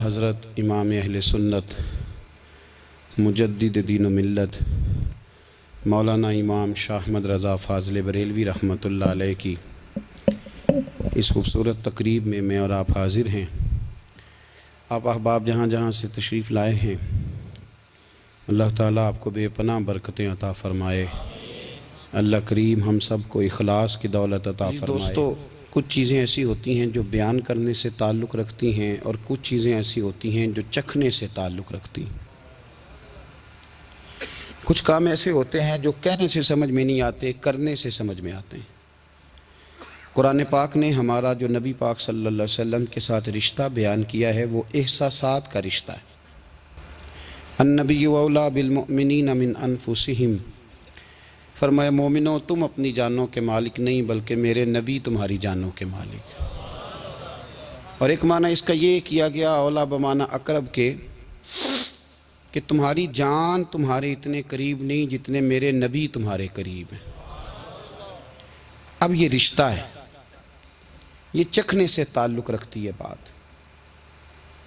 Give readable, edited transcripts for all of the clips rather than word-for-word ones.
हज़रत इमाम अहले सुन्नत मुजद्दिद दीन व मिल्लत मौलाना इमाम शाह अहमद रज़ा फ़ाज़िल बरेलवी रहमतुल्लाह अलैह की इस खूबसूरत तकरीब में मैं और आप हाज़िर हैं। आप अहबाब जहाँ जहाँ से तशरीफ़ लाए हैं, अल्लाह ताला आपको बेपनाह बरकतें अता फ़रमाए। अल्लाह करीम हम सब को इखलास की दौलत अता फ़रमाए। दोस्तों, कुछ चीज़ें ऐसी होती हैं जो बयान करने से ताल्लुक़ रखती हैं और कुछ चीज़ें ऐसी होती हैं जो चखने से ताल्लुक़ रखती हैं। कुछ काम ऐसे होते हैं जो कहने से समझ में नहीं आते, करने से समझ में आते हैं। कुरान पाक ने हमारा जो नबी पाक सल्लल्लाहु अलैहि वसल्लम के साथ रिश्ता बयान किया है वो एहसासात का रिश्ता है। अन्नबिय्यु औला बिल मुमिनीन मिन अनफुसिहिम, फरमाया मोमिनो तुम अपनी जानों के मालिक नहीं बल्कि मेरे नबी तुम्हारी जानों के मालिक। और एक माना इसका ये किया गया औला बमाना अकरब के कि तुम्हारी जान तुम्हारे इतने करीब नहीं जितने मेरे नबी तुम्हारे करीब हैं। अब ये रिश्ता है, ये चखने से ताल्लुक़ रखती है बात,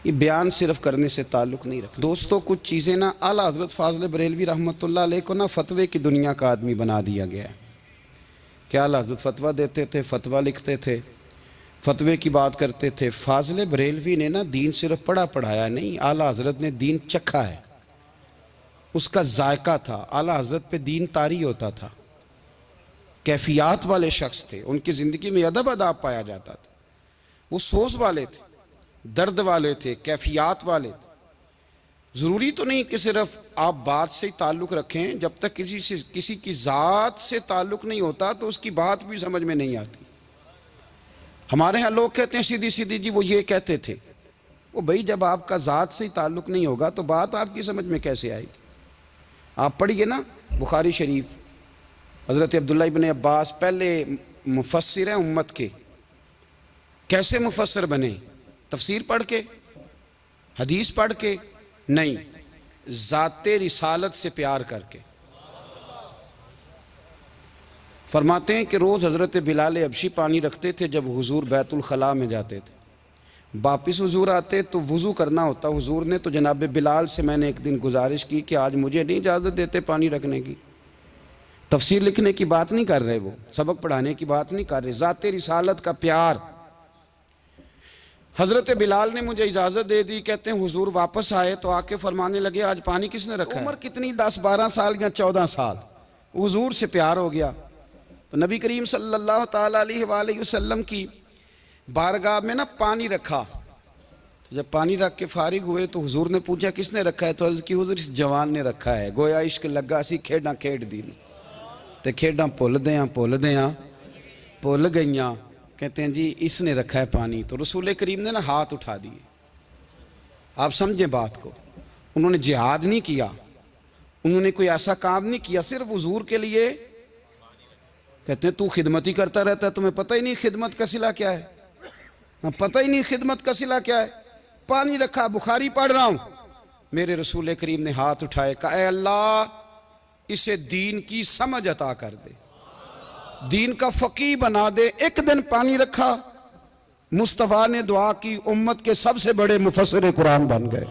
ये बयान सिर्फ करने से ताल्लुक़ नहीं रखता। दोस्तों, कुछ चीज़ें ना आला हज़रत फ़ाज़िल बरेलवी रहमतुल्लाह अलैह को ना फ़तवे की दुनिया का आदमी बना दिया गया है। क्या आला हज़रत फ़तवा देते थे, फ़तवा लिखते थे, फ़तवे की बात करते थे। फ़ाज़िल बरेलवी ने ना दीन सिर्फ पढ़ा पढ़ाया नहीं, आला हज़रत ने दीन चखा है, उसका जायका था। आला हज़रत पे दीन तारी होता था, कैफियत वाले शख्स थे, उनकी ज़िंदगी में अदब अदाब पाया जाता था। वो सोच वाले थे, दर्द वाले थे, कैफियत वाले थे। ज़रूरी तो नहीं कि सिर्फ आप बात से ही ताल्लुक़ रखें, जब तक किसी की ज़ात से ताल्लुक़ नहीं होता तो उसकी बात भी समझ में नहीं आती। हमारे यहाँ लोग कहते हैं सीधी सीधी जी वो ये कहते थे। वो भाई जब आपका ज़ात से ही ताल्लुक़ नहीं होगा तो बात आपकी समझ में कैसे आएगी। आप पढ़िए ना बुखारी शरीफ, हज़रत अब्दुल्लाह इब्न अब्बास पहले मुफस्सिर हैं उम्मत के। कैसे मुफस्सिर बने? तफसीर पढ़ के, हदीस पढ़ के नहीं, ज़ाते रिसालत से प्यार करके। फरमाते हैं कि रोज़ हज़रत बिलाल हबशी पानी रखते थे जब हुजूर बैतुल खला में जाते थे। वापिस हुजूर आते तो वज़ू करना होता हुजूर ने, तो जनाब बिलाल से मैंने एक दिन गुजारिश की कि आज मुझे नहीं इजाज़त देते पानी रखने की। तफसीर लिखने की बात नहीं कर रहे, वो सबक पढ़ाने की बात नहीं कर रहे, ज़ाते रिसालत का प्यार। हज़रत बिलाल ने मुझे इजाज़त दे दी। कहते हैं हुजूर वापस आए तो आके फरमाने लगे आज पानी किसने रखा है? उम्र कितनी, 10-12 साल या 14 साल। हुजूर से प्यार हो गया तो नबी करीम सल्लल्लाहु ताला अलैहि वसल्लम की बारगाह में ना पानी रखा। तो जब पानी रख के फारिग हुए तो हुजूर ने पूछा किसने रखा है? तो अर्ज़ की हुजूर इस जवान ने रखा है। गोया इश्क लगा सी खेडां खेड दी ते खेडां भुल गईयां। कहते हैं जी इसने रखा है पानी। तो रसूल करीम ने ना हाथ उठा दिए। आप समझें बात को, उन्होंने जिहाद नहीं किया, उन्होंने कोई ऐसा काम नहीं किया, सिर्फ हुजूर के लिए। कहते हैं तू खिदमत ही करता रहता है, तुम्हें पता ही नहीं खिदमत का सिला क्या है? पता ही नहीं खिदमत का सिला क्या है। पानी रखा, बुखारी पढ़ रहा हूं, मेरे रसूल करीम ने हाथ उठाए, कहा ऐ अल्लाह इसे दीन की समझ अता कर दे, दीन का फकीह बना दे। एक दिन पानी रखा, मुस्तफा ने दुआ की, उम्मत के सबसे बड़े मुफस्सिर कुरान बन गए।